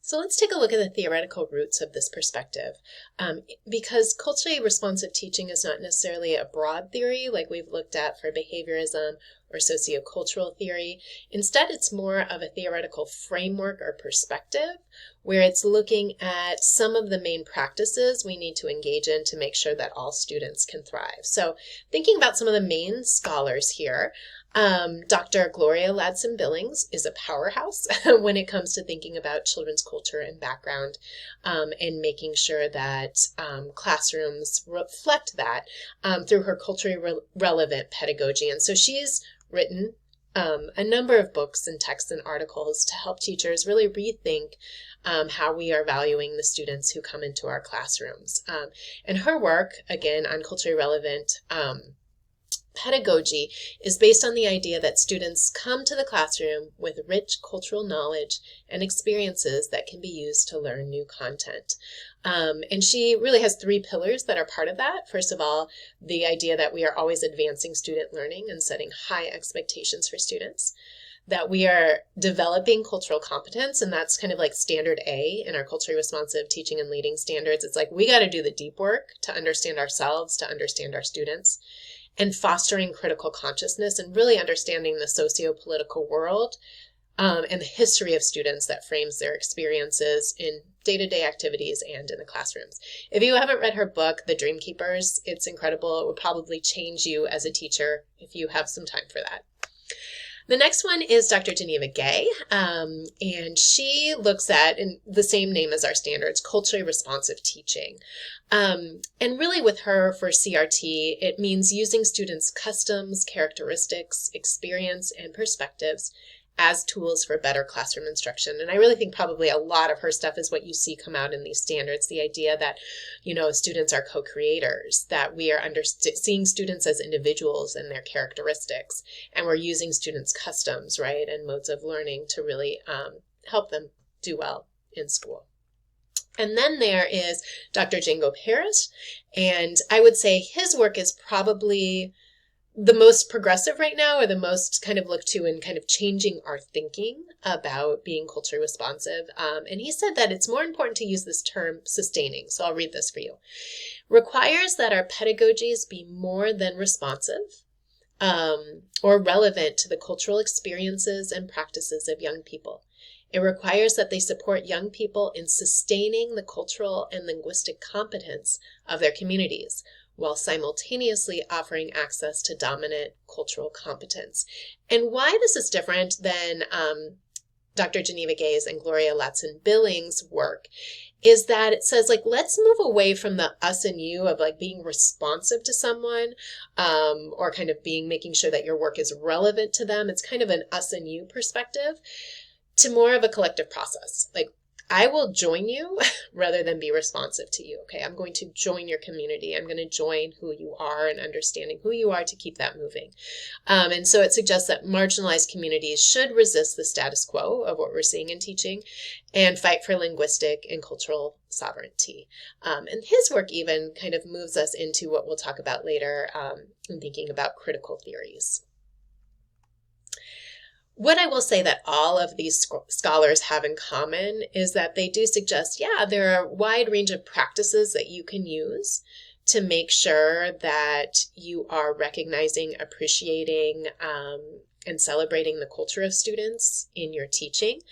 So let's take a look at the theoretical roots of this perspective. Because culturally responsive teaching is not necessarily a broad theory like we've looked at for behaviorism or sociocultural theory. Instead, it's more of a theoretical framework or perspective where it's looking at some of the main practices we need to engage in to make sure that all students can thrive. So thinking about some of the main scholars here, Dr. Gloria Ladson-Billings is a powerhouse when it comes to thinking about children's culture and background, and making sure that classrooms reflect that through her culturally relevant pedagogy. And so she's written a number of books and texts and articles to help teachers really rethink how we are valuing the students who come into our classrooms. And her work, again, on culturally relevant pedagogy is based on the idea that students come to the classroom with rich cultural knowledge and experiences that can be used to learn new content. And she really has three pillars that are part of that. First of all, the idea that we are always advancing student learning and setting high expectations for students, that we are developing cultural competence, and that's kind of like standard A in our culturally responsive teaching and leading standards. It's like we got to do the deep work to understand ourselves, to understand our students, and fostering critical consciousness and really understanding the socio-political world and the history of students that frames their experiences in day-to-day activities and in the classrooms. If you haven't read her book, The Dream Keepers, it's incredible. It would probably change you as a teacher if you have some time for that. The next one is Dr. Geneva Gay, and she looks at, in the same name as our standards, culturally responsive teaching. And really with her for CRT, it means using students' customs, characteristics, experience, and perspectives as tools for better classroom instruction. And I really think probably a lot of her stuff is what you see come out in these standards, the idea that, students are co-creators, that we are seeing students as individuals and their characteristics, and we're using students' customs, right, and modes of learning to really help them do well in school. And then there is Dr. Django Parrish, and I would say his work is probably the most progressive right now, or the most kind of looked to in kind of changing our thinking about being culturally responsive. And he said that it's more important to use this term sustaining. So I'll read this for you. Requires that our pedagogies be more than responsive or relevant to the cultural experiences and practices of young people. It requires that they support young people in sustaining the cultural and linguistic competence of their communities, while simultaneously offering access to dominant cultural competence. And why this is different than Dr. Geneva Gay's and Gloria Ladson-Billings' work is that it says, let's move away from the us and you of being responsive to someone, or kind of making sure that your work is relevant to them. It's kind of an us and you perspective, to more of a collective process. I will join you rather than be responsive to you. Okay, I'm going to join your community. I'm going to join who you are and understanding who you are to keep that moving. And so it suggests that marginalized communities should resist the status quo of what we're seeing in teaching and fight for linguistic and cultural sovereignty. And his work even kind of moves us into what we'll talk about later in thinking about critical theories. What I will say that all of these scholars have in common is that they do suggest, there are a wide range of practices that you can use to make sure that you are recognizing, appreciating, and celebrating the culture of students in your teaching.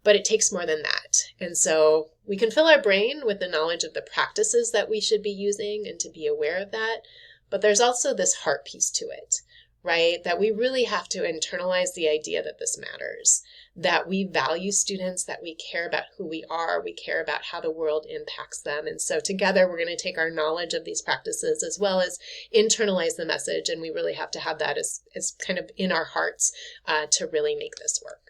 But it takes more than that. And so we can fill our brain with the knowledge of the practices that we should be using and to be aware of that. But there's also this heart piece to it, right? That we really have to internalize the idea that this matters, that we value students, that we care about who we are, we care about how the world impacts them. And so together we're going to take our knowledge of these practices as well as internalize the message. And we really have to have that as kind of in our hearts to really make this work.